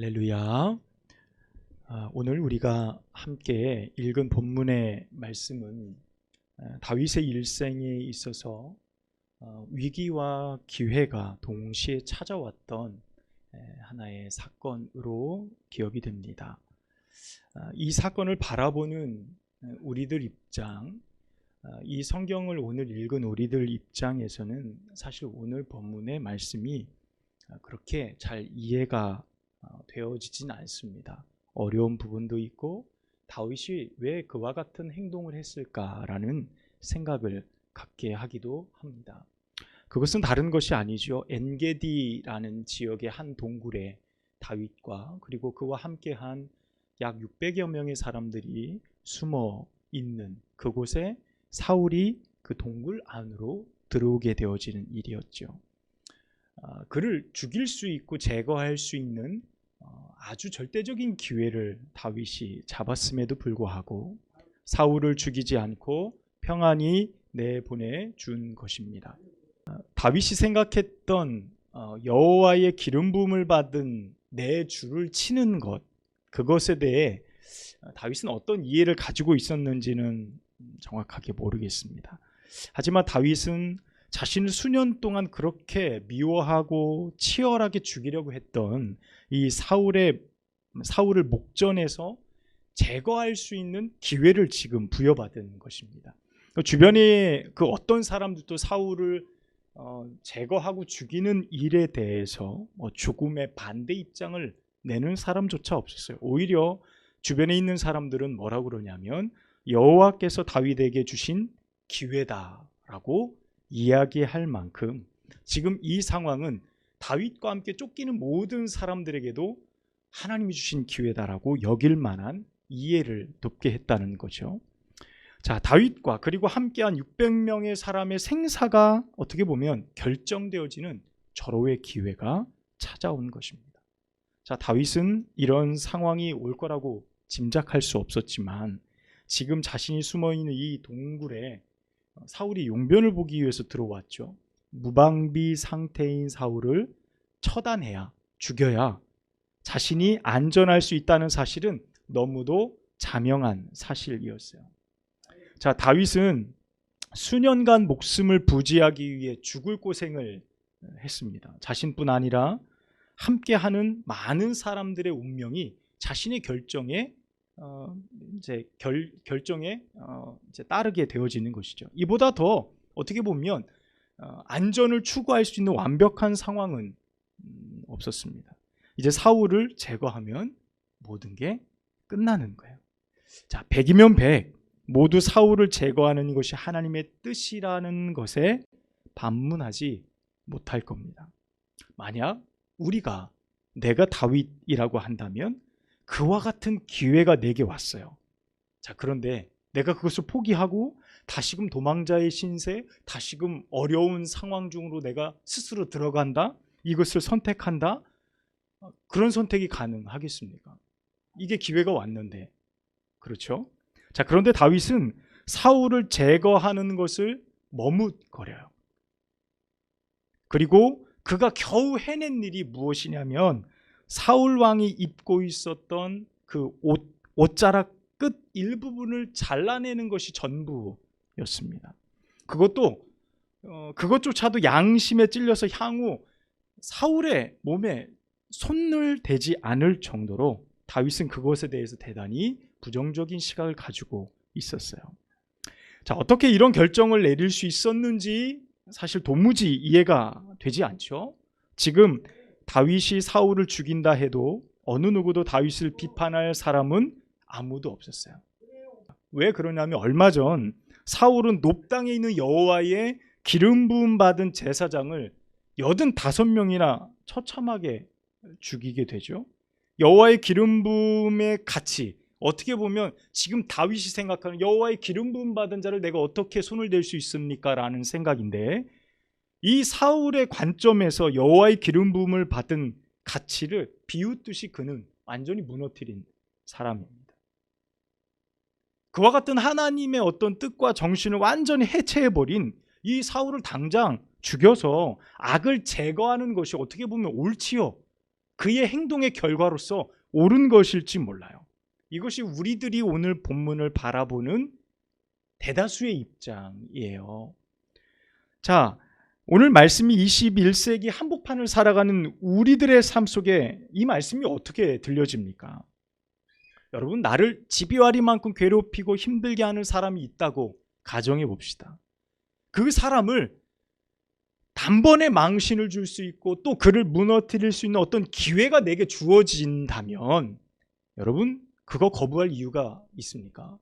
할렐루야. 오늘 우리가 함께 읽은 본문의 말씀은 다윗의 일생에 있어서 위기와 기회가 동시에 찾아왔던 하나의 사건으로 기억이 됩니다. 이 사건을 바라보는 우리들 입장, 이 성경을 오늘 읽은 우리들 입장에서는 사실 오늘 본문의 말씀이 그렇게 잘 이해가 되어지진 않습니다. 어려운 부분도 있고 다윗이 왜 그와 같은 행동을 했을까라는 생각을 갖게 하기도 합니다. 그것은 다른 것이 아니죠. 엔게디라는 지역의 한 동굴에 다윗과 그리고 그와 함께한 약 600여 명의 사람들이 숨어 있는 그곳에 사울이 그 동굴 안으로 들어오게 되어지는 일이었죠. 그를 죽일 수 있고 제거할 수 있는 아주 절대적인 기회를 다윗이 잡았음에도 불구하고 사울을 죽이지 않고 평안히 내보내 준 것입니다. 다윗이 생각했던 여호와의 기름 부음을 받은 내 주를 치는 것, 그것에 대해 다윗은 어떤 이해를 가지고 있었는지는 정확하게 모르겠습니다. 하지만 다윗은 자신을 수년 동안 그렇게 미워하고 치열하게 죽이려고 했던 이 사울을 목전에서 제거할 수 있는 기회를 지금 부여받은 것입니다. 주변에 그 어떤 사람들도 사울을 제거하고 죽이는 일에 대해서 죽음의 반대 입장을 내는 사람조차 없었어요. 오히려 주변에 있는 사람들은 뭐라고 그러냐면 여호와께서 다윗에게 주신 기회다라고 이야기할 만큼 지금 이 상황은 다윗과 함께 쫓기는 모든 사람들에게도 하나님이 주신 기회다라고 여길 만한 이해를 돕게 했다는 거죠. 자, 다윗과 그리고 함께한 600명의 사람의 생사가 어떻게 보면 결정되어지는 절호의 기회가 찾아온 것입니다. 자, 다윗은 이런 상황이 올 거라고 짐작할 수 없었지만 지금 자신이 숨어있는 이 동굴에 사울이 용변을 보기 위해서 들어왔죠. 무방비 상태인 사울을 처단해야, 죽여야 자신이 안전할 수 있다는 사실은 너무도 자명한 사실이었어요. 자, 다윗은 수년간 목숨을 부지하기 위해 죽을 고생을 했습니다. 자신뿐 아니라 함께하는 많은 사람들의 운명이 자신의 결정에 따르게 되어지는 것이죠. 이보다 더 어떻게 보면 안전을 추구할 수 있는 완벽한 상황은 없었습니다. 이제 사울을 제거하면 모든 게 끝나는 거예요. 자, 100이면 100 모두 사울을 제거하는 것이 하나님의 뜻이라는 것에 반문하지 못할 겁니다. 만약 내가 다윗이라고 한다면 그와 같은 기회가 내게 왔어요. 자, 그런데 내가 그것을 포기하고 다시금 도망자의 신세, 다시금 어려운 상황 중으로 내가 스스로 들어간다? 이것을 선택한다? 그런 선택이 가능하겠습니까? 이게 기회가 왔는데. 그렇죠? 자, 그런데 다윗은 사울을 제거하는 것을 머뭇거려요. 그리고 그가 겨우 해낸 일이 무엇이냐면 사울 왕이 입고 있었던 그 옷자락 끝 일부분을 잘라내는 것이 전부였습니다. 그것조차도 양심에 찔려서 향후 사울의 몸에 손을 대지 않을 정도로 다윗은 그것에 대해서 대단히 부정적인 시각을 가지고 있었어요. 자, 어떻게 이런 결정을 내릴 수 있었는지 사실 도무지 이해가 되지 않죠. 지금 다윗이 사울을 죽인다 해도 어느 누구도 다윗을 비판할 사람은 아무도 없었어요. 왜 그러냐면 얼마 전 사울은 높당에 있는 여호와의 기름 부음 받은 제사장을 85명이나 처참하게 죽이게 되죠. 여호와의 기름 부음의 가치, 어떻게 보면 지금 다윗이 생각하는 여호와의 기름 부음 받은 자를 내가 어떻게 손을 댈 수 있습니까? 라는 생각인데 이 사울의 관점에서 여호와의 기름 부음을 받은 가치를 비웃듯이 그는 완전히 무너뜨린 사람입니다. 그와 같은 하나님의 어떤 뜻과 정신을 완전히 해체해버린 이 사울을 당장 죽여서 악을 제거하는 것이 어떻게 보면 옳지요. 그의 행동의 결과로서 옳은 것일지 몰라요. 이것이 우리들이 오늘 본문을 바라보는 대다수의 입장이에요. 자, 오늘 말씀이 21세기 한복판을 살아가는 우리들의 삶 속에 이 말씀이 어떻게 들려집니까? 여러분, 나를 집요하리만큼 괴롭히고 힘들게 하는 사람이 있다고 가정해 봅시다. 그 사람을 단번에 망신을 줄 수 있고 또 그를 무너뜨릴 수 있는 어떤 기회가 내게 주어진다면 여러분, 그거 거부할 이유가 있습니까?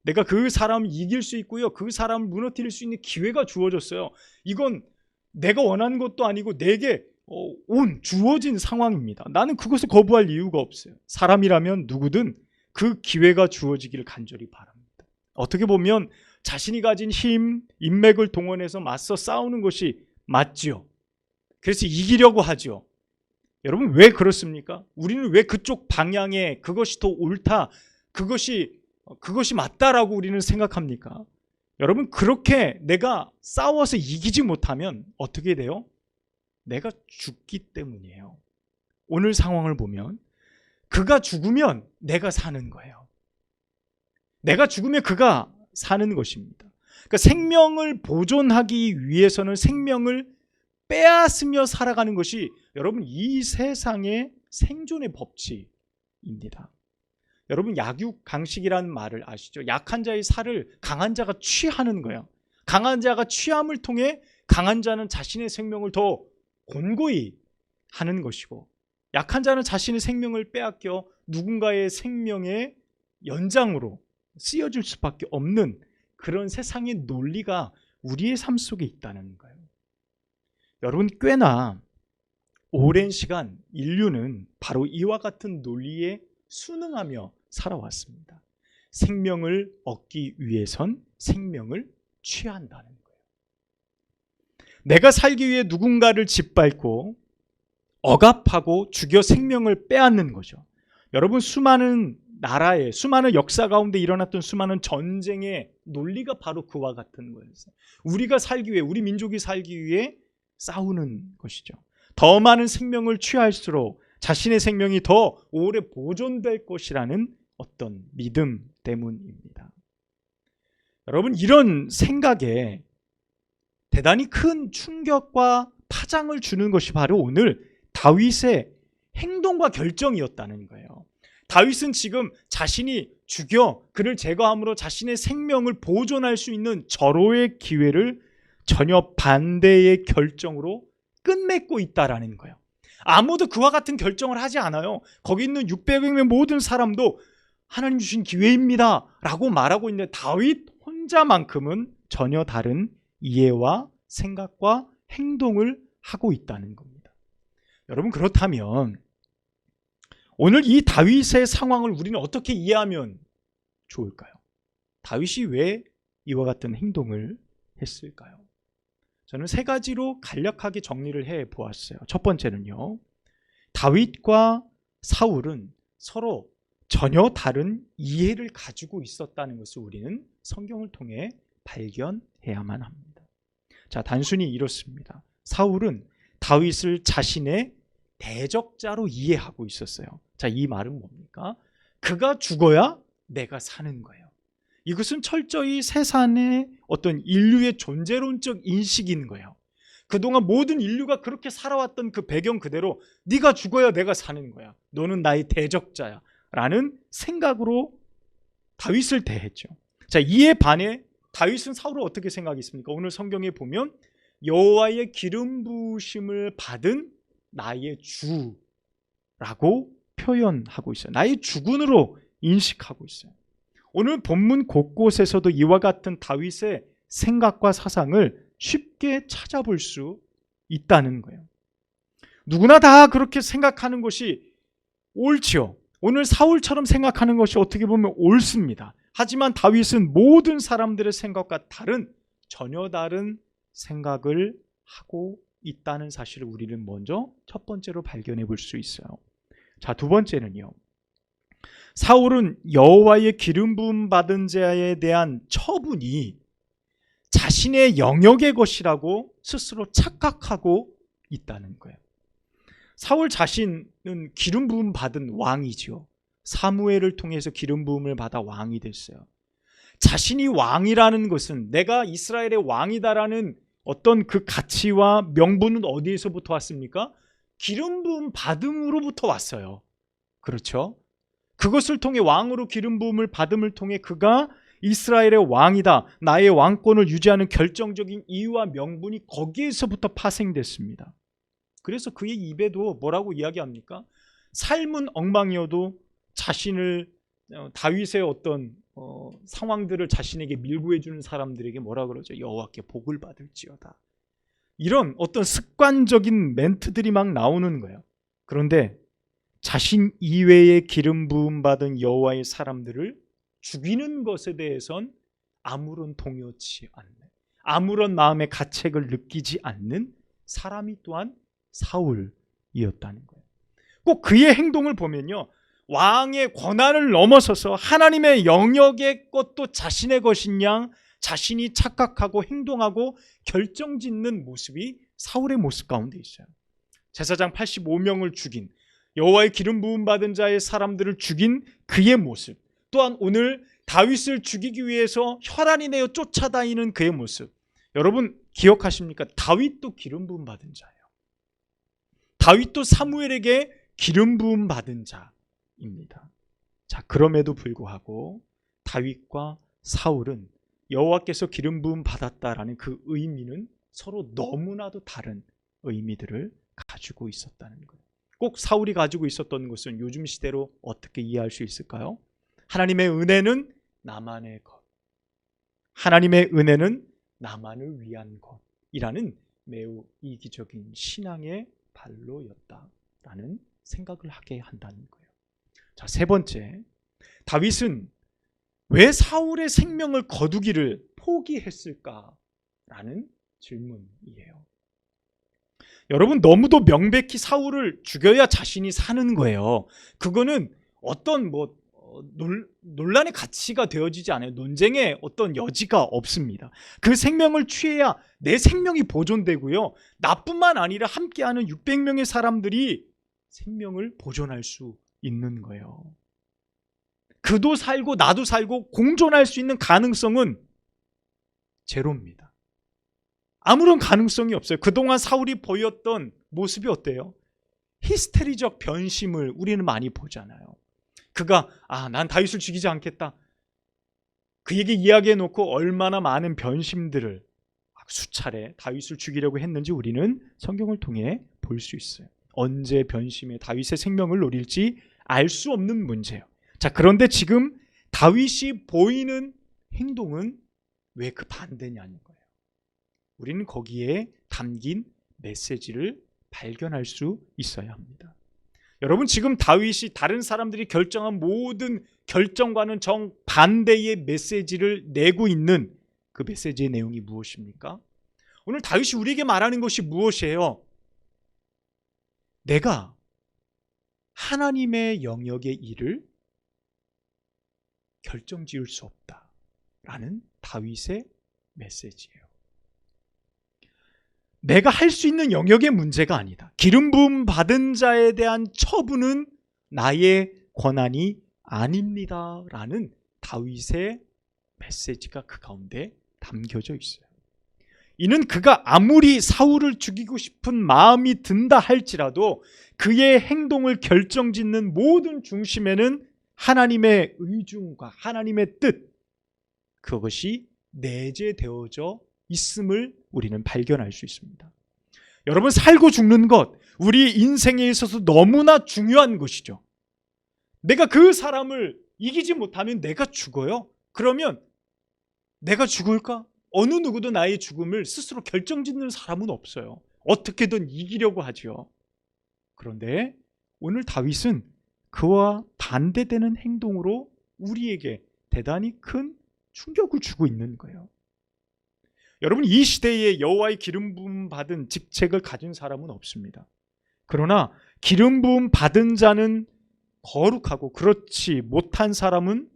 내가 그 사람을 이길 수 있고요, 그 사람을 무너뜨릴 수 있는 기회가 주어졌어요. 이건 내가 원하는 것도 아니고 내게 주어진 상황입니다. 나는 그것을 거부할 이유가 없어요. 사람이라면 누구든 그 기회가 주어지기를 간절히 바랍니다. 어떻게 보면 자신이 가진 힘, 인맥을 동원해서 맞서 싸우는 것이 맞지요. 그래서 이기려고 하죠. 여러분, 왜 그렇습니까? 우리는 왜 그쪽 방향에 그것이 더 옳다, 그것이 맞다라고 우리는 생각합니까? 여러분, 그렇게 내가 싸워서 이기지 못하면 어떻게 돼요? 내가 죽기 때문이에요. 오늘 상황을 보면 그가 죽으면 내가 사는 거예요. 내가 죽으면 그가 사는 것입니다. 그러니까 생명을 보존하기 위해서는 생명을 빼앗으며 살아가는 것이 여러분 이 세상의 생존의 법칙입니다. 여러분, 약육강식이라는 말을 아시죠? 약한 자의 살을 강한 자가 취하는 거예요. 강한 자가 취함을 통해 강한 자는 자신의 생명을 더 곤고히 하는 것이고, 약한 자는 자신의 생명을 빼앗겨 누군가의 생명의 연장으로 쓰여질 수밖에 없는 그런 세상의 논리가 우리의 삶 속에 있다는 거예요. 여러분, 꽤나 오랜 시간 인류는 바로 이와 같은 논리에 순응하며 살아왔습니다. 생명을 얻기 위해선 생명을 취한다는 거예요. 내가 살기 위해 누군가를 짓밟고 억압하고 죽여 생명을 빼앗는 거죠. 여러분, 수많은 나라의 수많은 역사 가운데 일어났던 수많은 전쟁의 논리가 바로 그와 같은 거였어요. 우리가 살기 위해, 우리 민족이 살기 위해 싸우는 것이죠. 더 많은 생명을 취할수록 자신의 생명이 더 오래 보존될 것이라는 어떤 믿음 때문입니다. 여러분, 이런 생각에 대단히 큰 충격과 파장을 주는 것이 바로 오늘 다윗의 행동과 결정이었다는 거예요. 다윗은 지금 자신이 죽여 그를 제거함으로 자신의 생명을 보존할 수 있는 절호의 기회를 전혀 반대의 결정으로 끝맺고 있다라는 거예요. 아무도 그와 같은 결정을 하지 않아요. 거기 있는 600명의 모든 사람도 하나님 주신 기회입니다 라고 말하고 있는데 다윗 혼자만큼은 전혀 다른 이해와 생각과 행동을 하고 있다는 겁니다. 여러분, 그렇다면 오늘 이 다윗의 상황을 우리는 어떻게 이해하면 좋을까요? 다윗이 왜 이와 같은 행동을 했을까요? 저는 세 가지로 간략하게 정리를 해 보았어요. 첫 번째는요, 다윗과 사울은 서로 전혀 다른 이해를 가지고 있었다는 것을 우리는 성경을 통해 발견해야만 합니다. 자, 단순히 이렇습니다. 사울은 다윗을 자신의 대적자로 이해하고 있었어요. 자, 이 말은 뭡니까? 그가 죽어야 내가 사는 거예요. 이것은 철저히 세상의 어떤 인류의 존재론적 인식인 거예요. 그동안 모든 인류가 그렇게 살아왔던 그 배경 그대로 네가 죽어야 내가 사는 거야, 너는 나의 대적자야 라는 생각으로 다윗을 대했죠. 자, 이에 반해 다윗은 사울을 어떻게 생각했습니까? 오늘 성경에 보면 여호와의 기름 부으심을 받은 나의 주라고 표현하고 있어요. 나의 주군으로 인식하고 있어요. 오늘 본문 곳곳에서도 이와 같은 다윗의 생각과 사상을 쉽게 찾아볼 수 있다는 거예요. 누구나 다 그렇게 생각하는 것이 옳지요. 오늘 사울처럼 생각하는 것이 어떻게 보면 옳습니다. 하지만 다윗은 모든 사람들의 생각과 전혀 다른 생각을 하고 있다는 사실을 우리는 먼저 첫 번째로 발견해 볼 수 있어요. 자, 두 번째는요, 사울은 여호와의 기름 부음 받은 자에 대한 처분이 자신의 영역의 것이라고 스스로 착각하고 있다는 거예요. 사울 자신은 기름 부음 받은 왕이지요. 사무엘을 통해서 기름 부음을 받아 왕이 됐어요. 자신이 왕이라는 것은, 내가 이스라엘의 왕이다라는 어떤 그 가치와 명분은 어디에서부터 왔습니까? 기름 부음 받음으로부터 왔어요. 그렇죠? 그것을 통해, 왕으로 기름 부음을 받음을 통해 그가 이스라엘의 왕이다, 나의 왕권을 유지하는 결정적인 이유와 명분이 거기에서부터 파생됐습니다. 그래서 그의 입에도 뭐라고 이야기합니까? 삶은 엉망이어도 자신을, 다윗의 어떤 상황들을 자신에게 밀고 해주는 사람들에게 뭐라 그러죠? 여호와께 복을 받을지어다. 이런 어떤 습관적인 멘트들이 막 나오는 거예요. 그런데 자신 이외의 기름 부음 받은 여호와의 사람들을 죽이는 것에 대해선 아무런 동요치 않는, 아무런 마음의 가책을 느끼지 않는 사람이 또한 사울이었다는 거예요. 꼭 그의 행동을 보면요, 왕의 권한을 넘어서서 하나님의 영역의 것도 자신의 것인 양 자신이 착각하고 행동하고 결정짓는 모습이 사울의 모습 가운데 있어요. 제사장 85명을 죽인, 여호와의 기름 부음 받은 자의 사람들을 죽인 그의 모습, 또한 오늘 다윗을 죽이기 위해서 혈안이 내어 쫓아다니는 그의 모습, 여러분 기억하십니까? 다윗도 기름 부음 받은 자예요. 다윗도 사무엘에게 기름 부음 받은 자입니다. 자, 그럼에도 불구하고 다윗과 사울은 여호와께서 기름 부음 받았다라는 그 의미는 서로 너무나도 다른 의미들을 가지고 있었다는 거예요. 꼭 사울이 가지고 있었던 것은 요즘 시대로 어떻게 이해할 수 있을까요? 하나님의 은혜는 나만의 것, 하나님의 은혜는 나만을 위한 것이라는 매우 이기적인 신앙의 발로였다라는 생각을 하게 한다는 거예요. 자, 세 번째, 다윗은 왜 사울의 생명을 거두기를 포기했을까라는 질문이에요. 여러분, 너무도 명백히 사울을 죽여야 자신이 사는 거예요. 그거는 어떤 논란의 가치가 되어지지 않아요. 논쟁의 어떤 여지가 없습니다. 그 생명을 취해야 내 생명이 보존되고요, 나뿐만 아니라 함께하는 600명의 사람들이 생명을 보존할 수 있는 거예요. 그도 살고 나도 살고 공존할 수 있는 가능성은 제로입니다. 아무런 가능성이 없어요. 그동안 사울이 보였던 모습이 어때요? 히스테리적 변심을 우리는 많이 보잖아요. 그가 난 다윗을 죽이지 않겠다, 그에게 이야기해놓고 얼마나 많은 변심들을 수차례 다윗을 죽이려고 했는지 우리는 성경을 통해 볼 수 있어요. 언제 변심에 다윗의 생명을 노릴지 알 수 없는 문제예요. 자, 그런데 지금 다윗이 보이는 행동은 왜 그 반대냐는 거예요. 우리는 거기에 담긴 메시지를 발견할 수 있어야 합니다. 여러분, 지금 다윗이 다른 사람들이 결정한 모든 결정과는 정반대의 메시지를 내고 있는 그 메시지의 내용이 무엇입니까? 오늘 다윗이 우리에게 말하는 것이 무엇이에요? 내가 하나님의 영역의 일을 결정지을 수 없다라는 다윗의 메시지예요. 내가 할 수 있는 영역의 문제가 아니다. 기름 부음 받은 자에 대한 처분은 나의 권한이 아닙니다 라는 다윗의 메시지가 그 가운데 담겨져 있어요. 이는 그가 아무리 사울을 죽이고 싶은 마음이 든다 할지라도 그의 행동을 결정짓는 모든 중심에는 하나님의 의중과 하나님의 뜻, 그것이 내재되어져 있음을 우리는 발견할 수 있습니다. 여러분, 살고 죽는 것, 우리 인생에 있어서 너무나 중요한 것이죠. 내가 그 사람을 이기지 못하면 내가 죽어요. 그러면 내가 죽을까? 어느 누구도 나의 죽음을 스스로 결정짓는 사람은 없어요. 어떻게든 이기려고 하죠. 그런데 오늘 다윗은 그와 반대되는 행동으로 우리에게 대단히 큰 충격을 주고 있는 거예요. 여러분, 이 시대에 여호와의 기름 부음 받은 직책을 가진 사람은 없습니다. 그러나 기름 부음 받은 자는 거룩하고 그렇지 못한 사람은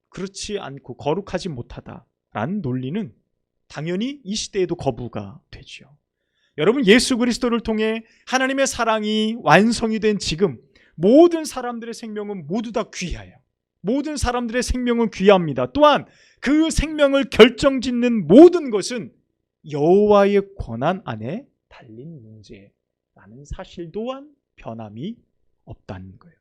그렇지 않고 거룩하지 못하다라는 논리는 당연히 이 시대에도 거부가 되죠. 여러분, 예수 그리스도를 통해 하나님의 사랑이 완성이 된 지금 모든 사람들의 생명은 모두 다 귀해요. 모든 사람들의 생명은 귀합니다. 또한 그 생명을 결정짓는 모든 것은 여호와의 권한 안에 달린 문제라는 사실 또한 변함이 없다는 거예요.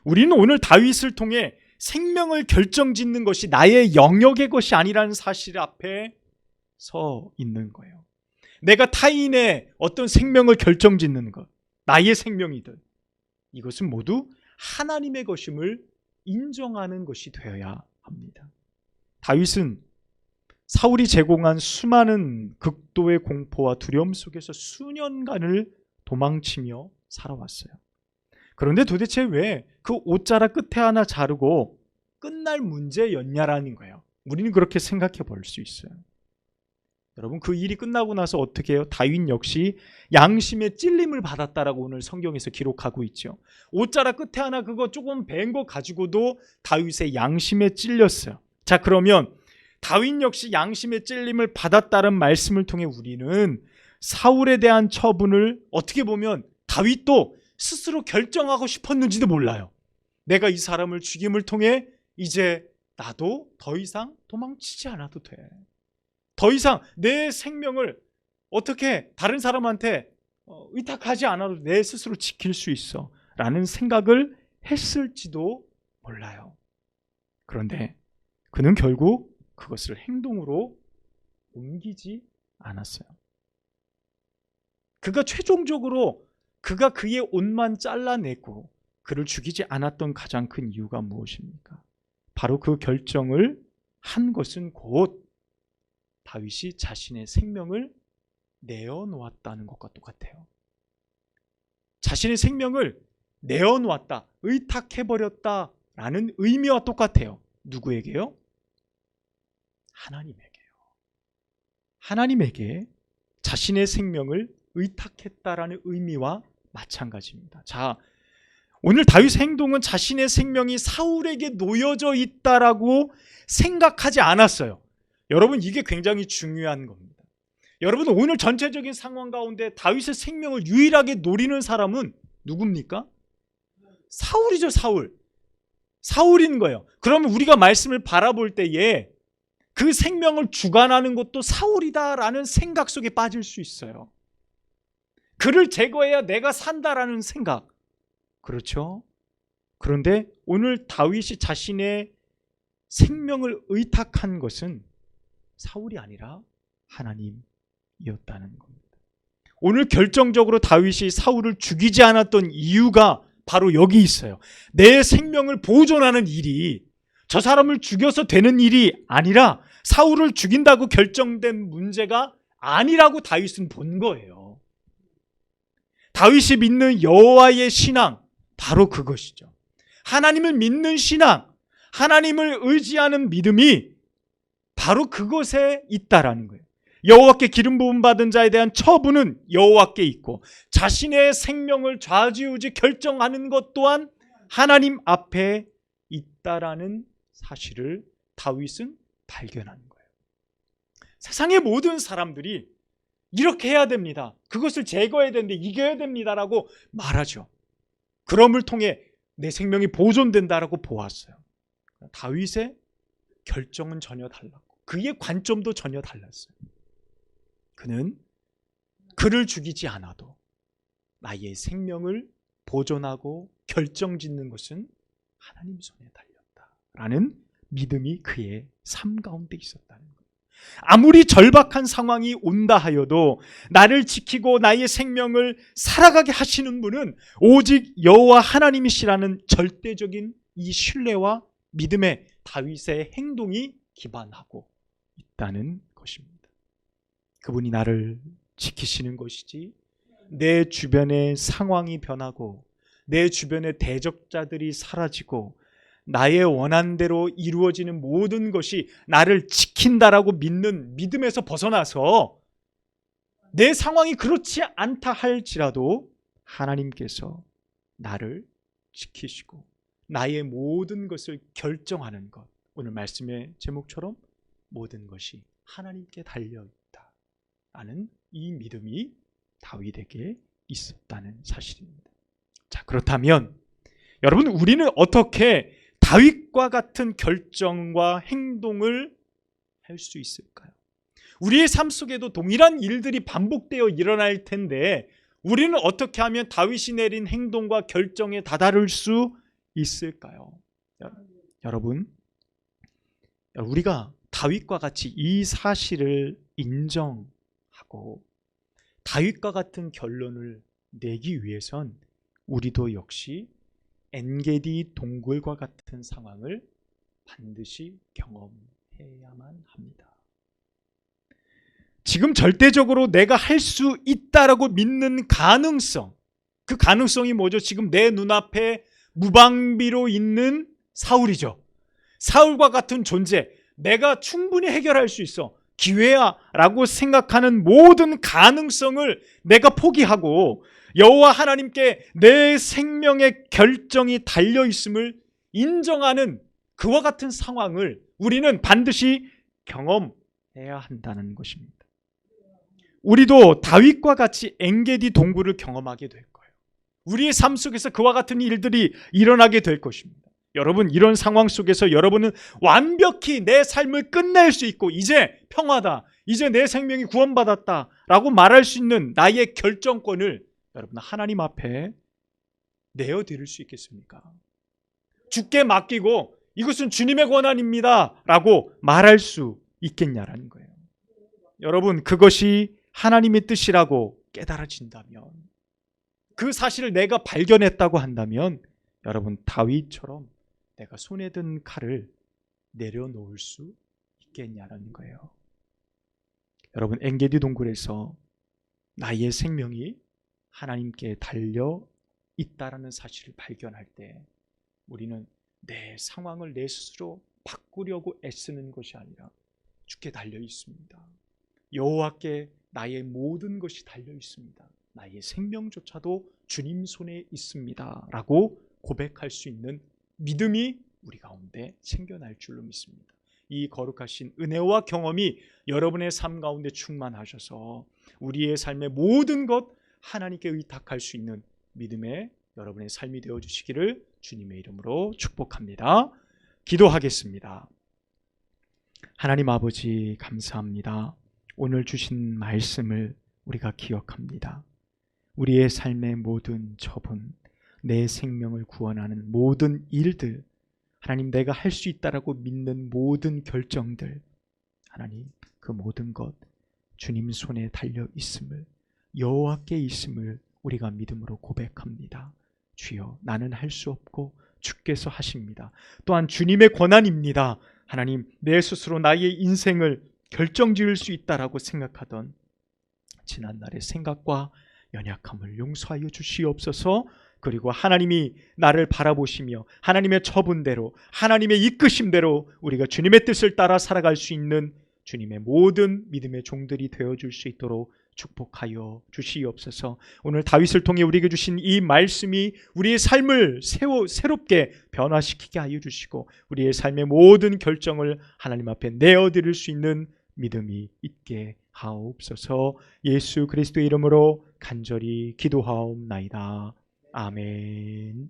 우리는 오늘 다윗을 통해 생명을 결정짓는 것이 나의 영역의 것이 아니라는 사실 앞에 서 있는 거예요. 내가 타인의 어떤 생명을 결정짓는 것, 나의 생명이든 이것은 모두 하나님의 것임을 인정하는 것이 되어야 합니다. 다윗은 사울이 제공한 수많은 극도의 공포와 두려움 속에서 수년간을 도망치며 살아왔어요. 그런데 도대체 왜 그 옷자락 끝에 하나 자르고 끝날 문제였냐라는 거예요. 우리는 그렇게 생각해 볼 수 있어요. 여러분, 그 일이 끝나고 나서 어떻게 해요? 다윗 역시 양심의 찔림을 받았다라고 오늘 성경에서 기록하고 있죠. 옷자락 끝에 하나 그거 조금 벤 거 가지고도 다윗의 양심에 찔렸어요. 자, 그러면 다윗 역시 양심의 찔림을 받았다는 말씀을 통해 우리는 사울에 대한 처분을 어떻게 보면 다윗도 스스로 결정하고 싶었는지도 몰라요. 내가 이 사람을 죽임을 통해 이제 나도 더 이상 도망치지 않아도 돼. 더 이상 내 생명을 어떻게 다른 사람한테 의탁하지 않아도 내 스스로 지킬 수 있어 라는 생각을 했을지도 몰라요. 그런데 그는 결국 그것을 행동으로 옮기지 않았어요. 그가 최종적으로 그가 그의 옷만 잘라내고 그를 죽이지 않았던 가장 큰 이유가 무엇입니까? 바로 그 결정을 한 것은 곧 다윗이 자신의 생명을 내어놓았다는 것과 똑같아요. 자신의 생명을 내어놓았다, 의탁해버렸다라는 의미와 똑같아요. 누구에게요? 하나님에게요. 하나님에게 자신의 생명을 의탁했다라는 의미와 마찬가지입니다. 자, 오늘 다윗의 행동은 자신의 생명이 사울에게 놓여져 있다라고 생각하지 않았어요. 여러분, 이게 굉장히 중요한 겁니다. 여러분, 오늘 전체적인 상황 가운데 다윗의 생명을 유일하게 노리는 사람은 누굽니까? 사울이죠. 사울인 거예요. 그러면 우리가 말씀을 바라볼 때에 그 생명을 주관하는 것도 사울이다라는 생각 속에 빠질 수 있어요. 그를 제거해야 내가 산다라는 생각. 그렇죠? 그런데 오늘 다윗이 자신의 생명을 의탁한 것은 사울이 아니라 하나님이었다는 겁니다. 오늘 결정적으로 다윗이 사울을 죽이지 않았던 이유가 바로 여기 있어요. 내 생명을 보존하는 일이 저 사람을 죽여서 되는 일이 아니라 사울을 죽인다고 결정된 문제가 아니라고 다윗은 본 거예요. 다윗이 믿는 여호와의 신앙, 바로 그것이죠. 하나님을 믿는 신앙, 하나님을 의지하는 믿음이 바로 그것에 있다라는 거예요. 여호와께 기름 부음 받은 자에 대한 처분은 여호와께 있고 자신의 생명을 좌지우지 결정하는 것 또한 하나님 앞에 있다라는 사실을 다윗은 발견하는 거예요. 세상의 모든 사람들이 이렇게 해야 됩니다, 그것을 제거해야 되는데 이겨야 됩니다라고 말하죠. 그럼을 통해 내 생명이 보존된다라고 보았어요. 다윗의 결정은 전혀 달랐고 그의 관점도 전혀 달랐어요. 그는 그를 죽이지 않아도 나의 생명을 보존하고 결정짓는 것은 하나님 손에 달렸다라는 믿음이 그의 삶 가운데 있었다는 거예요. 아무리 절박한 상황이 온다 하여도 나를 지키고 나의 생명을 살아가게 하시는 분은 오직 여호와 하나님이시라는 절대적인 이 신뢰와 믿음에 다윗의 행동이 기반하고 있다는 것입니다. 그분이 나를 지키시는 것이지 내 주변의 상황이 변하고 내 주변의 대적자들이 사라지고 나의 원한대로 이루어지는 모든 것이 나를 지킨다라고 믿는 믿음에서 벗어나서 내 상황이 그렇지 않다 할지라도 하나님께서 나를 지키시고 나의 모든 것을 결정하는 것, 오늘 말씀의 제목처럼 모든 것이 하나님께 달려있다 라는 이 믿음이 다윗에게 있었다는 사실입니다. 자, 그렇다면 여러분, 우리는 어떻게 다윗과 같은 결정과 행동을 할 수 있을까요? 우리의 삶 속에도 동일한 일들이 반복되어 일어날 텐데 우리는 어떻게 하면 다윗이 내린 행동과 결정에 다다를 수 있을까요? 여러분, 우리가 다윗과 같이 이 사실을 인정하고 다윗과 같은 결론을 내기 위해선 우리도 역시 엔게디 동굴과 같은 상황을 반드시 경험해야만 합니다. 지금 절대적으로 내가 할 수 있다라고 믿는 가능성, 그 가능성이 뭐죠? 지금 내 눈앞에 무방비로 있는 사울이죠. 사울과 같은 존재, 내가 충분히 해결할 수 있어, 기회야 라고 생각하는 모든 가능성을 내가 포기하고 여호와 하나님께 내 생명의 결정이 달려있음을 인정하는 그와 같은 상황을 우리는 반드시 경험해야 한다는 것입니다. 우리도 다윗과 같이 엔게디 동굴을 경험하게 될 거예요. 우리의 삶 속에서 그와 같은 일들이 일어나게 될 것입니다. 여러분, 이런 상황 속에서 여러분은 완벽히 내 삶을 끝낼 수 있고 이제 평화다, 이제 내 생명이 구원받았다 라고 말할 수 있는 나의 결정권을 여러분 하나님 앞에 내어드릴 수 있겠습니까? 주께 맡기고 이것은 주님의 권한입니다 라고 말할 수 있겠냐라는 거예요. 여러분, 그것이 하나님의 뜻이라고 깨달아진다면, 그 사실을 내가 발견했다고 한다면 여러분, 다윗처럼 내가 손에 든 칼을 내려놓을 수 있겠냐는 거예요. 여러분, 엔게디 동굴에서 나의 생명이 하나님께 달려 있다라는 사실을 발견할 때 우리는 내 상황을 내 스스로 바꾸려고 애쓰는 것이 아니라 주께 달려 있습니다. 여호와께 나의 모든 것이 달려 있습니다. 나의 생명조차도 주님 손에 있습니다 라고 고백할 수 있는 믿음이 우리 가운데 생겨날 줄로 믿습니다. 이 거룩하신 은혜와 경험이 여러분의 삶 가운데 충만하셔서 우리의 삶의 모든 것 하나님께 의탁할 수 있는 믿음의 여러분의 삶이 되어주시기를 주님의 이름으로 축복합니다. 기도하겠습니다. 하나님 아버지, 감사합니다. 오늘 주신 말씀을 우리가 기억합니다. 우리의 삶의 모든 처분, 내 생명을 구원하는 모든 일들, 하나님, 내가 할 수 있다라고 믿는 모든 결정들, 하나님, 그 모든 것 주님 손에 달려 있음을, 여호와께 있음을 우리가 믿음으로 고백합니다. 주여, 나는 할 수 없고 주께서 하십니다. 또한 주님의 권한입니다. 하나님, 내 스스로 나의 인생을 결정지을 수 있다라고 생각하던 지난날의 생각과 연약함을 용서하여 주시옵소서. 그리고 하나님이 나를 바라보시며 하나님의 처분대로, 하나님의 이끄심대로 우리가 주님의 뜻을 따라 살아갈 수 있는 주님의 모든 믿음의 종들이 되어줄 수 있도록 축복하여 주시옵소서. 오늘 다윗을 통해 우리에게 주신 이 말씀이 우리의 삶을 새롭게 변화시키게 하여 주시고 우리의 삶의 모든 결정을 하나님 앞에 내어드릴 수 있는 믿음이 있게 하옵소서. 예수 그리스도의 이름으로 간절히 기도하옵나이다. 아멘.